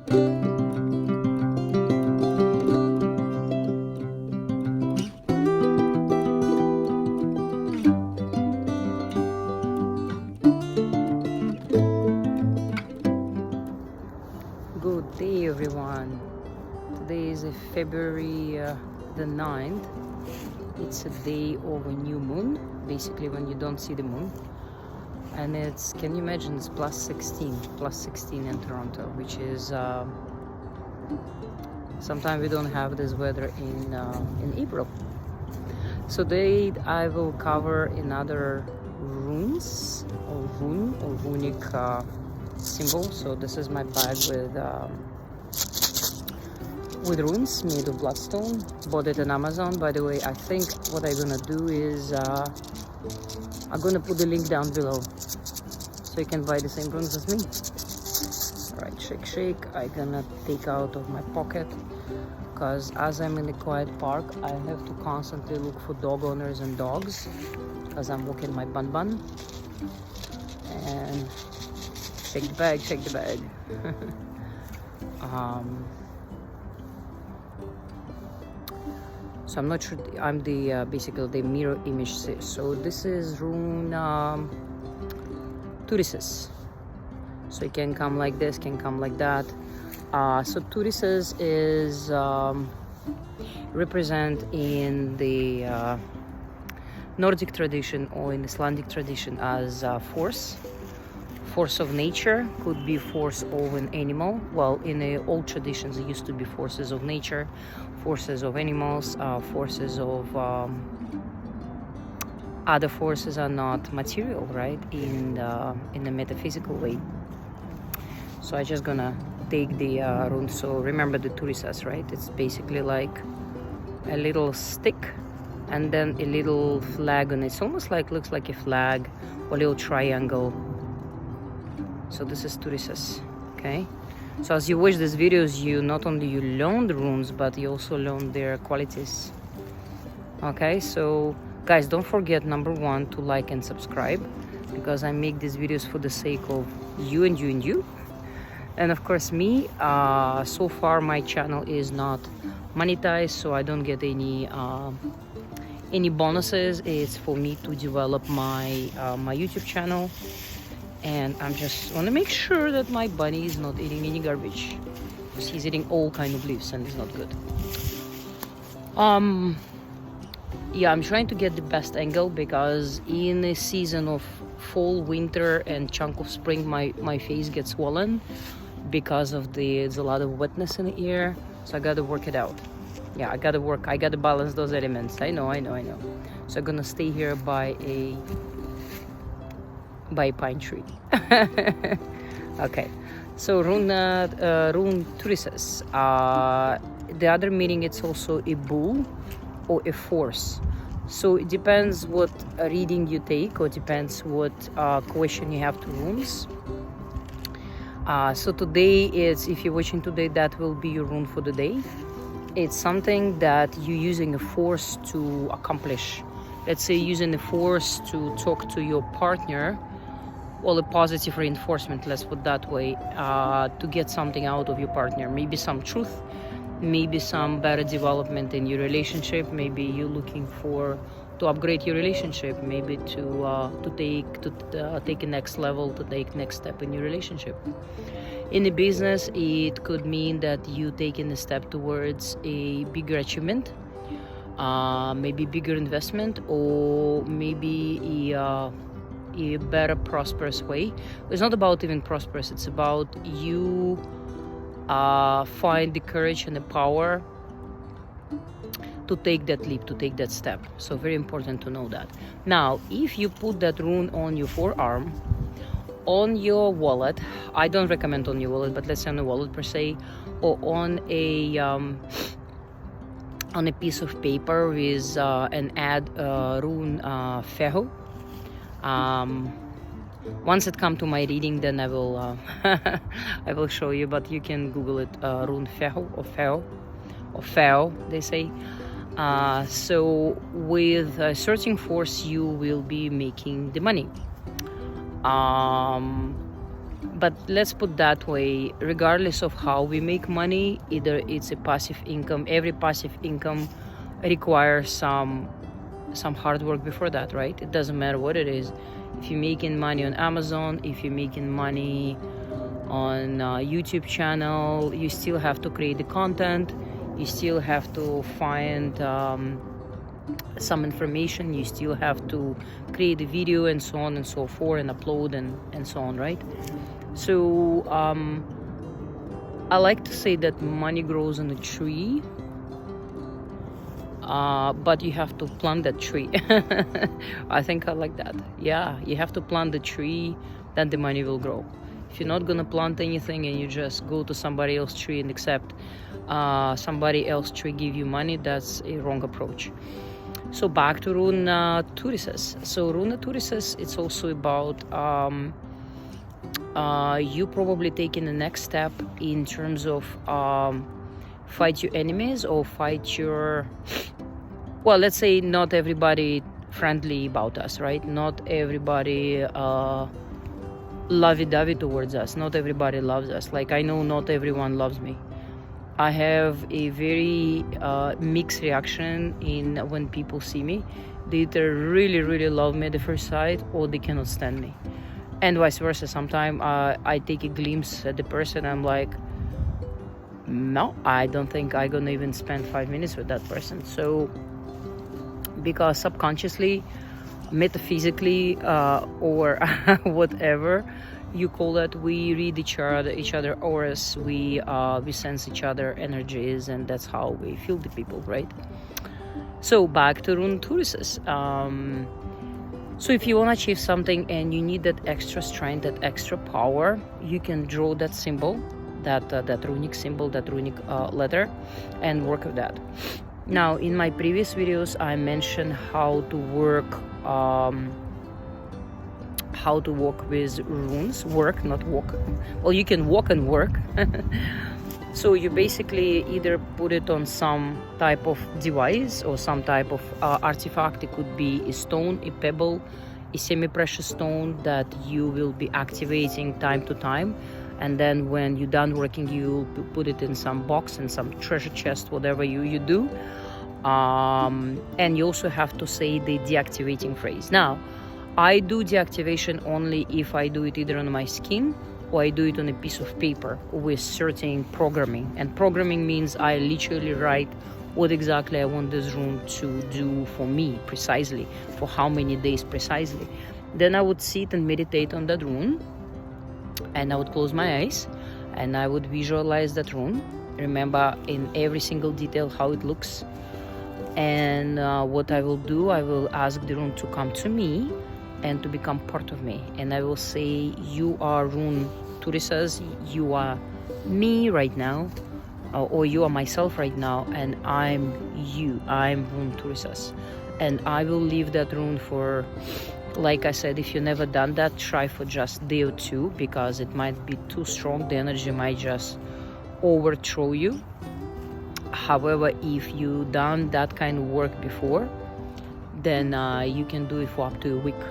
Good day, everyone. Today is February the 9th. It's a day of a new moon, basically when you don't see the moon. And it's, can you imagine, it's plus 16 in Toronto, which is, sometimes we don't have this weather in April. So today I will cover another runes or runic symbol. So this is my bag with runes made of bloodstone. Bought it on Amazon, by the way. I think what I'm gonna do is I'm gonna put the link down below so you can buy the same runes as me. All right, shake. I'm gonna take out of my pocket, because as I'm in a quiet park, I have to constantly look for dog owners and dogs, because I'm walking my bun. And shake the bag. So I'm not sure, I'm the basically the mirror image. So this is Rune Thurisaz. So it can come like this, can come like that. So Thurisaz is represent in the Nordic tradition or in Icelandic tradition as force of nature. Could be force of an animal. Well, in the old traditions it used to be forces of nature, forces of animals, forces of other forces are not material, right, in the metaphysical way. So I'm just gonna take the rune. So remember the Thurisaz, right? It's basically like a little stick and then a little flag on it. It's almost like, looks like a flag or a little triangle. So this is Thurisaz, okay? So as you watch these videos, you not only you learn the runes, but you also learn their qualities. Okay, so guys, don't forget, number one, to like and subscribe, because I make these videos for the sake of you and you and you. And of course me. So far my channel is not monetized, so I don't get any bonuses. It's for me to develop my my YouTube channel. And I'm just want to make sure that my bunny is not eating any garbage, because he's eating all kind of leaves and it's not good. Yeah, I'm trying to get the best angle, because in a season of fall, winter and chunk of spring, my face gets swollen because of there's a lot of wetness in the air. So I gotta work it out. Yeah, I gotta balance those elements. I know. So I'm gonna stay here by a pine tree. Okay, so Rune Thurisaz. The other meaning, it's also a bull or a force. So it depends what reading you take, or depends what question you have to runes. So today is, if you're watching today, that will be your rune for the day. It's something that you're using a force to accomplish. Let's say using a force to talk to your partner, or a positive reinforcement, let's put that way, to get something out of your partner. Maybe some truth, maybe some better development in your relationship. Maybe you're looking to upgrade your relationship, maybe to take a next level, to take next step in your relationship. In the business, it could mean that you taking a step towards a bigger achievement, maybe bigger investment, or maybe a better prosperous way. It's not about even prosperous, it's about you find the courage and the power to take that leap, to take that step. So very important to know that. Now, if you put that rune on your forearm, on your wallet, I don't recommend on your wallet, but let's say on a wallet per se, or on a piece of paper with an add rune feho. Once it comes to my reading, then I will I will show you, but you can Google it, Rune Feho or Feo, they say. So with a certain force, you will be making the money. But let's put that way, regardless of how we make money, either it's a passive income. Every passive income requires some hard work before that, right? It doesn't matter what it is. If you're making money on Amazon, if you're making money on a YouTube channel, you still have to create the content, you still have to find some information, you still have to create a video and so on and so forth, and upload and so on, right? So I like to say that money grows on a tree, but you have to plant that tree. I think I like that. Yeah, you have to plant the tree, then the money will grow. If you're not gonna plant anything and you just go to somebody else's tree and accept somebody else's tree give you money, that's a wrong approach. So back to Rune Thurisaz. So Rune Thurisaz, it's also about you probably taking the next step in terms of fight your enemies or fight your, well, let's say not everybody friendly about us, right? Not everybody lovey-dovey towards us. Not everybody loves us. Like, I know not everyone loves me. I have a very mixed reaction in when people see me. They either really, really love me at the first sight, or they cannot stand me. And vice versa. Sometimes I take a glimpse at the person, I'm like, no, I don't think I'm gonna even spend 5 minutes with that person. So, because subconsciously, metaphysically, or whatever you call it, we read each other auras, we sense each other energies, and that's how we feel the people, right? So back to Rune Thurisaz. So if you want to achieve something and you need that extra strength, that extra power, you can draw that symbol, that runic symbol, that runic letter, and work with that. Now, in my previous videos, I mentioned how to work with runes. Work, not walk. Well, you can walk and work. So you basically either put it on some type of device or some type of artifact. It could be a stone, a pebble, a semi-precious stone that you will be activating time to time. And then when you're done working, you put it in some box, in some treasure chest, whatever you do. And you also have to say the deactivating phrase. Now, I do deactivation only if I do it either on my skin or I do it on a piece of paper with certain programming. And programming means I literally write what exactly I want this rune to do for me precisely, for how many days precisely. Then I would sit and meditate on that rune, and I would close my eyes and I would visualize that rune, remember in every single detail how it looks. And what I will do, I will ask the rune to come to me and to become part of me. And I will say, you are Rune Thurisaz, you are me right now, or you are myself right now, and I'm you, I'm Rune Thurisaz. And I will leave that rune for, like I said, if you've never done that, try for just a day or two, because it might be too strong, the energy might just overthrow you. However, if you've done that kind of work before, then you can do it for up to a week.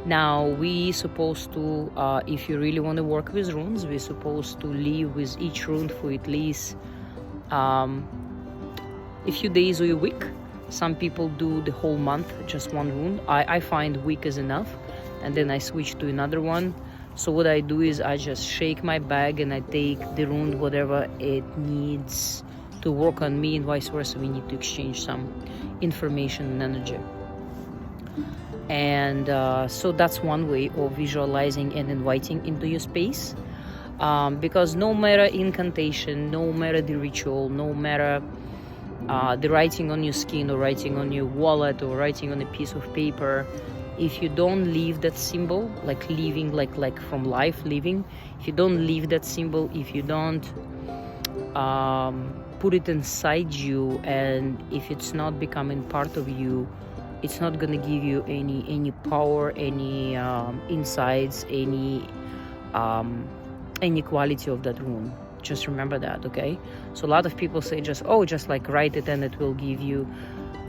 Now, we supposed to, if you really want to work with runes, we're supposed to live with each rune for at least a few days or a week. Some people do the whole month, just one rune. I find week is enough, and then I switch to another one. So what I do is I just shake my bag and I take the rune, whatever it needs to work on me, and vice versa. We need to exchange some information and energy. And so that's one way of visualizing and inviting into your space, because no matter incantation, no matter the ritual, no matter the writing on your skin or writing on your wallet or writing on a piece of paper, if you don't leave that symbol, like living, like from life living, if you don't leave that symbol, if you don't put it inside you, and if it's not becoming part of you, it's not gonna give you any power, any insights, any quality of that rune. Just remember that, okay? So a lot of people say just like write it and it will give you.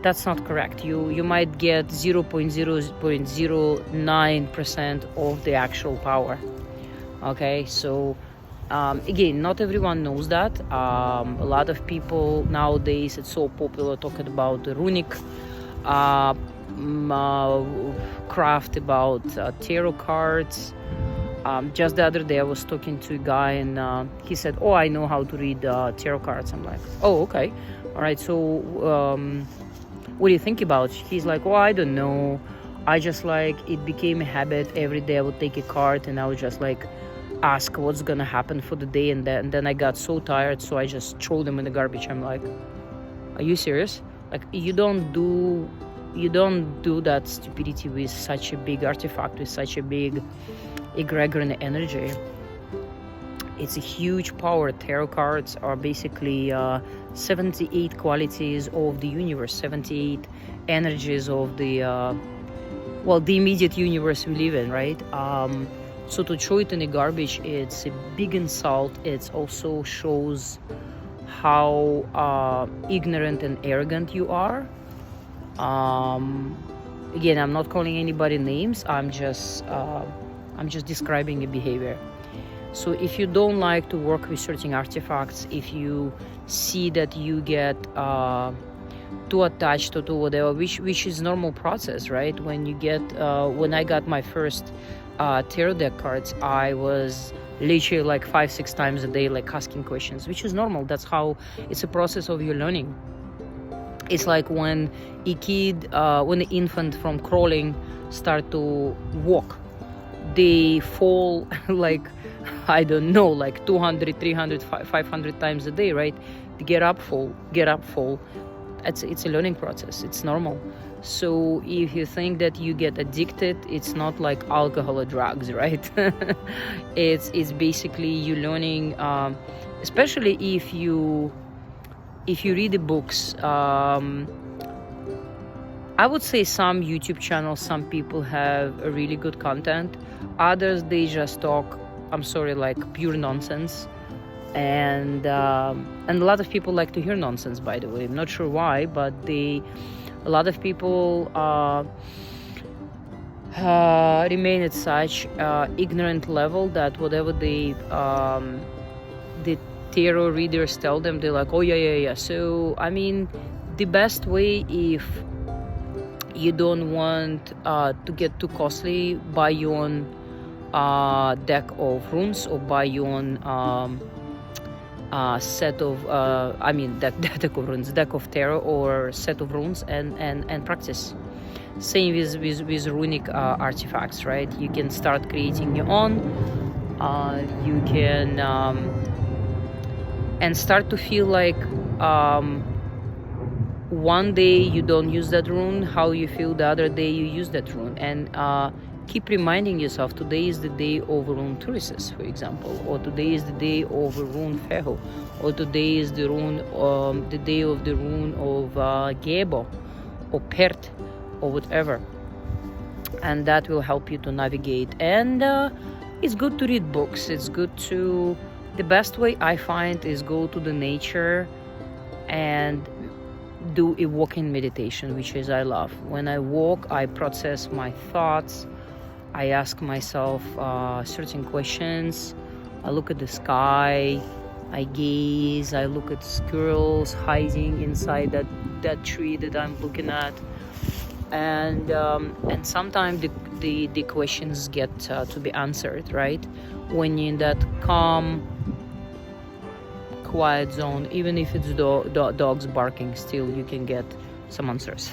That's not correct. You might get 0.009% of the actual power. Okay, so again, not everyone knows that. A lot of people nowadays, it's so popular talking about the Runic uh, craft, about tarot cards. Just the other day I was talking to a guy, and he said, oh, I know how to read tarot cards. I'm like, oh, okay, all right, so what do you think about it? He's like, oh, I don't know, I just like, it became a habit. Every day I would take a card and I would just like ask what's gonna happen for the day, and then I got so tired, so I just throw them in the garbage. I'm like, are you serious? Like, you don't do that stupidity with such a big artifact, with such a big egregor energy. It's a huge power. Tarot cards are basically 78 qualities of the universe, 78 energies of the the immediate universe we live in, right? So to throw it in the garbage, it's a big insult. It also shows how ignorant and arrogant you are. Again, I'm not calling anybody names. I'm just describing a behavior. So if you don't like to work with certain artifacts, if you see that you get too attached to whatever, which is normal process, right? When you get when I got my first tarot deck cards, I was literally like 5-6 times a day like asking questions, which is normal. That's how it's a process of your learning. It's like when a kid, when an infant from crawling start to walk, they fall like, I don't know, like 200, 300, 500 times a day, right? Get up, fall, get up, fall. It's a learning process. It's normal. So if you think that you get addicted, it's not like alcohol or drugs, right? It's basically you learning, especially if you read the books. I would say some YouTube channels, some people have a really good content. Others, they just talk, I'm sorry, like pure nonsense. And a lot of people like to hear nonsense, by the way. I'm not sure why, but a lot of people remain at such ignorant level that whatever the tarot readers tell them, they're like, oh yeah. So I mean, the best way, if you don't want to get too costly, buy your own deck of runes, or buy your own set of deck of runes, deck of tarot, or set of runes, and practice. Same with runic artifacts, right? You can start creating your own. You can and start to feel like one day you don't use that rune, how you feel the other day you use that rune, and keep reminding yourself, today is the day of Rune Thurisaz, for example, or today is the day of Rune Feho, or today is the day of the rune of Gebo, or Pert, or whatever. And that will help you to navigate. And it's good to read books. It's good to, the best way I find is go to the nature and do a walking meditation, which is I love. When I walk, I process my thoughts. I ask myself certain questions. I look at the sky, I gaze, I look at squirrels hiding inside that tree that I'm looking at. And sometimes the questions get to be answered, right? When you're in that calm, quiet zone, even if it's dogs barking, still you can get some answers.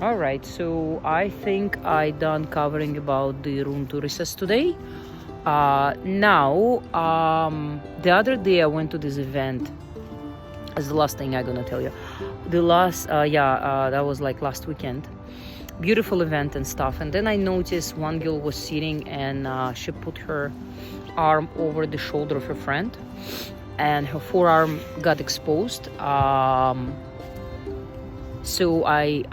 All right, so I think I done covering about the Rune Thurisaz today. Now, the other day I went to this event. That's the last thing I'm gonna tell you. That was like last weekend. Beautiful event and stuff. And then I noticed one girl was sitting, and she put her arm over the shoulder of her friend, and her forearm got exposed. So I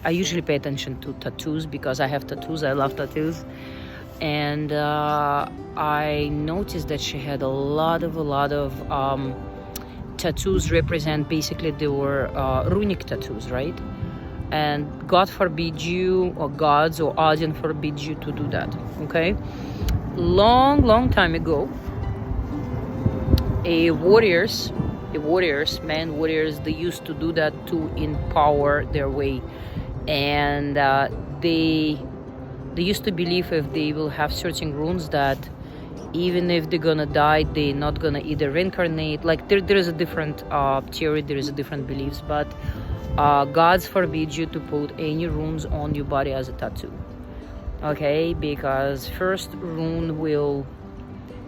usually pay attention to tattoos because I have tattoos. I love tattoos. And I noticed that she had a lot of tattoos represent, basically they were runic tattoos, right? And God forbid you, or gods or Odin forbid you to do that, okay? long time ago, man warriors, they used to do that to empower their way. And they used to believe if they will have certain runes that even if they're gonna die, they're not gonna either reincarnate. Like there is a different theory, there is a different beliefs, but gods forbid you to put any runes on your body as a tattoo. Okay, because first rune will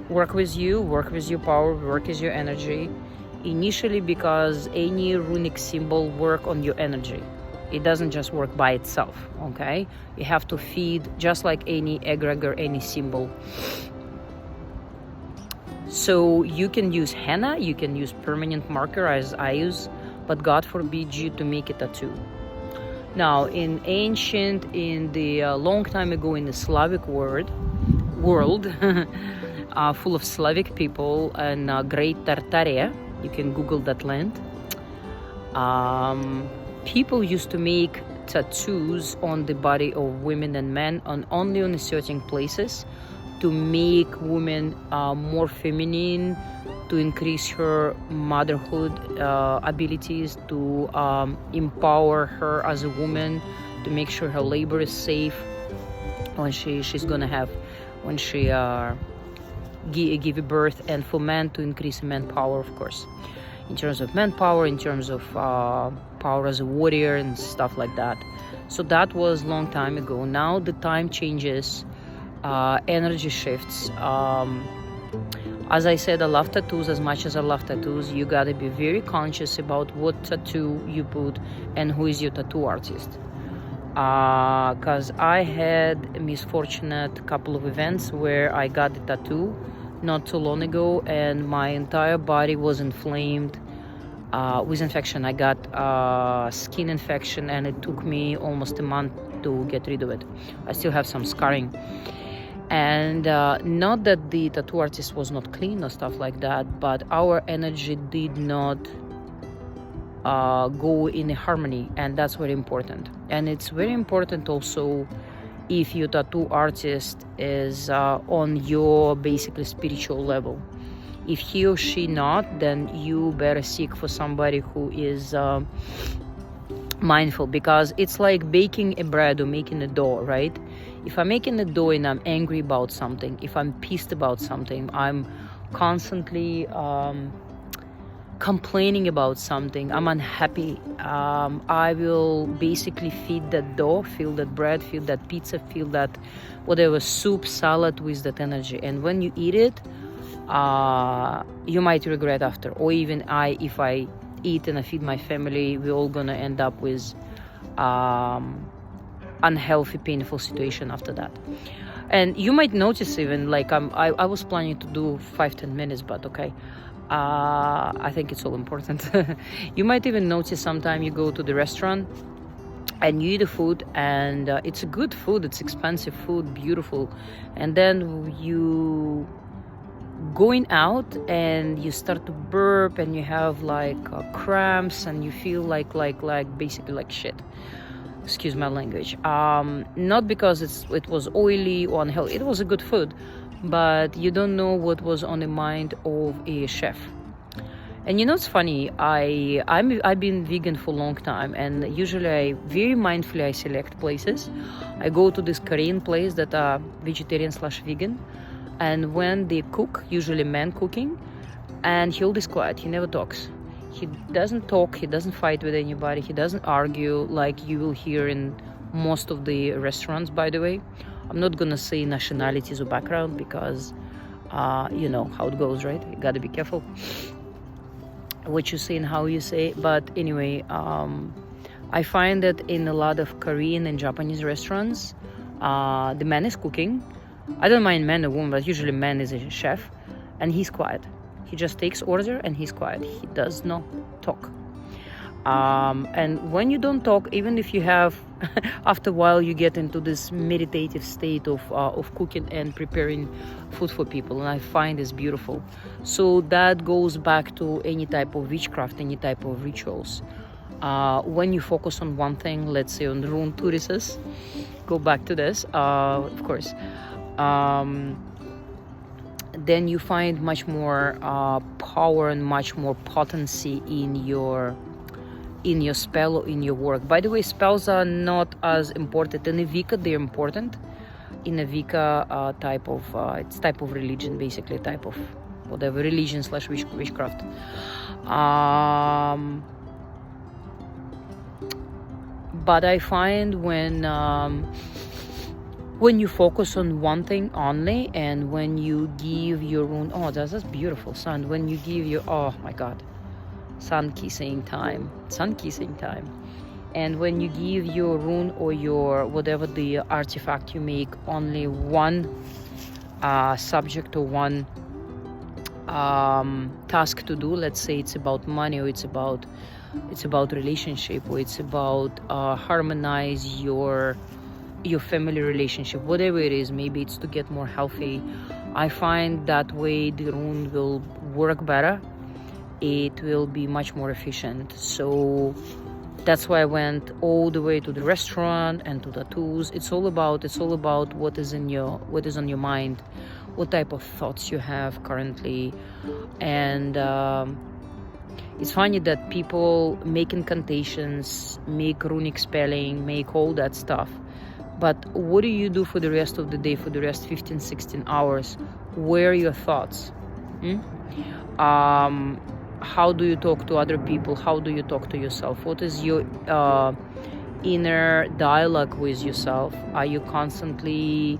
work with you, work with your power, work with your energy. Initially, because any runic symbol work on your energy. It doesn't just work by itself, okay? You have to feed just like any egregor, any symbol. So you can use henna, you can use permanent marker as I use, but God forbid you to make a tattoo. Now, in the long time ago in the Slavic world, full of Slavic people and Great Tartaria, you can Google that land. People used to make tattoos on the body of women and men only on certain places to make women more feminine, to increase her motherhood abilities, to empower her as a woman, to make sure her labor is safe when she's gonna have, when she give birth, and for men to increase manpower, of course, in terms of manpower, in terms of power as a warrior and stuff like that. So that was long time ago. Now the time changes, energy shifts. As I said, I love tattoos as much as I love tattoos. You gotta be very conscious about what tattoo you put and who is your tattoo artist. Because I had a misfortunate couple of events where I got the tattoo not too long ago and my entire body was inflamed with infection. I got skin infection and it took me almost a month to get rid of it. I still have some scarring. And not that the tattoo artist was not clean or stuff like that, but our energy did not go in a harmony, and that's very important. And it's very important also if your tattoo artist is on your basically spiritual level. If he or she not, then you better seek for somebody who is mindful, because it's like baking a bread or making a dough, right? If I'm making a dough and I'm angry about something, if I'm pissed about something, I'm constantly complaining about something, I'm unhappy, I will basically feed that dough, feel that bread, feel that pizza, feel that whatever soup, salad with that energy. And when you eat it, you might regret after. Or even if I eat and I feed my family, we're all gonna end up with unhealthy, painful situation after that. And you might notice even like I was planning to do 5-10 minutes, but okay, I think it's all important. You might even notice sometime you go to the restaurant and you eat the food and it's a good food, it's expensive food, beautiful, and then you going out and you start to burp and you have like cramps and you feel like basically like shit. Excuse my language. Not because it was oily or unhealthy. It was a good food, but you don't know what was on the mind of a chef. And you know, it's funny. I've been vegan for a long time, and usually I very mindfully I select places. I go to this Korean place that are vegetarian/vegan, and when they cook, usually men cooking, and he always quiet. He never talks. He doesn't talk, he doesn't fight with anybody, he doesn't argue like you will hear in most of the restaurants, by the way. I'm not gonna say nationalities or background because you know how it goes, right? You gotta be careful what you say and how you say. But anyway, I find that in a lot of Korean and Japanese restaurants, the man is cooking. I don't mind man or woman, but usually man is a chef, and he's quiet. He just takes order and he's quiet. He does not talk. And when you don't talk, even if you have, after a while you get into this meditative state of cooking and preparing food for people. And I find this beautiful. So that goes back to any type of witchcraft, any type of rituals. When you focus on one thing, let's say on Rune Thurisaz, go back to this, of course. then you find much more power and much more potency in your spell or in your work. By the way, spells are not as important in Vika. They're important in a Vika type of it's type of religion, basically type of whatever religion / witchcraft. But I find when you focus on one thing only, and when you give your own, oh, that's beautiful sun. When you give your, oh my God, sun kissing time, and when you give your rune or your whatever the artifact you make only one subject or one task to do, let's say it's about money, or it's about relationship, or it's about harmonize your family relationship, whatever it is, maybe it's to get more healthy. I find that way the rune will work better. It will be much more efficient. So that's why I went all the way to the restaurant and to the tools. It's all about what is on your mind, what type of thoughts you have currently. And it's funny that people make incantations, make runic spelling, make all that stuff. But what do you do for the rest of the day, for the rest 15, 16 hours? Where are your thoughts? How do you talk to other people? How do you talk to yourself? What is your inner dialogue with yourself? Are you constantly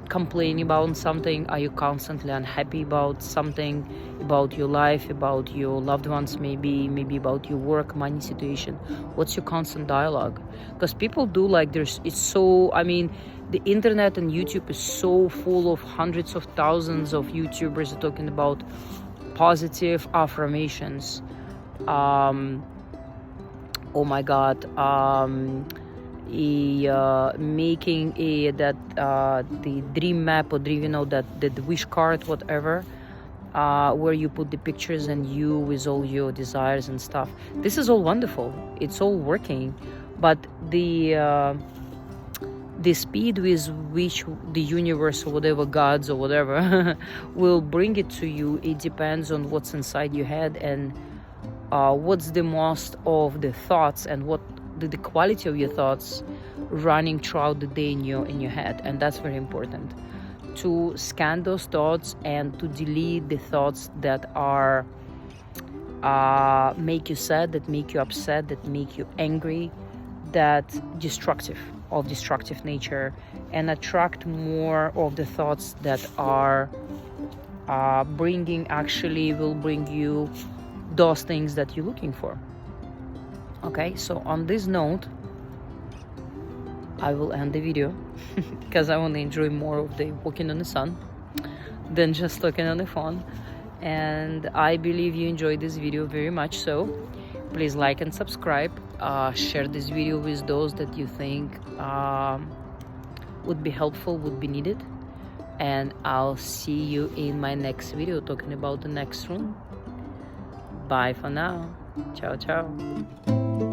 complaining about something? Are you constantly unhappy about something, about your life, about your loved ones, maybe about your work, money situation? What's your constant dialogue? Because people do like the internet and YouTube is so full of hundreds of thousands of YouTubers talking about positive affirmations. Oh my God. Making the dream map, or dream, the wish card, whatever, where you put the pictures and you with all your desires and stuff. This is all wonderful. It's all working, but the speed with which the universe or whatever, gods or whatever, will bring it to you, it depends on what's inside your head, and what's the most of the thoughts, and what the quality of your thoughts running throughout the day in your head. And that's very important, to scan those thoughts and to delete the thoughts that are make you sad, that make you upset, that make you angry, that destructive nature, and attract more of the thoughts that are will bring you those things that you're looking for. Okay, so on this note, I will end the video because I want to enjoy more of the walking on the sun than just looking on the phone. And I believe you enjoyed this video very much, so please like and subscribe. Share this video with those that you think would be helpful, would be needed. And I'll see you in my next video talking about the next room. Bye for now. Ciao, ciao.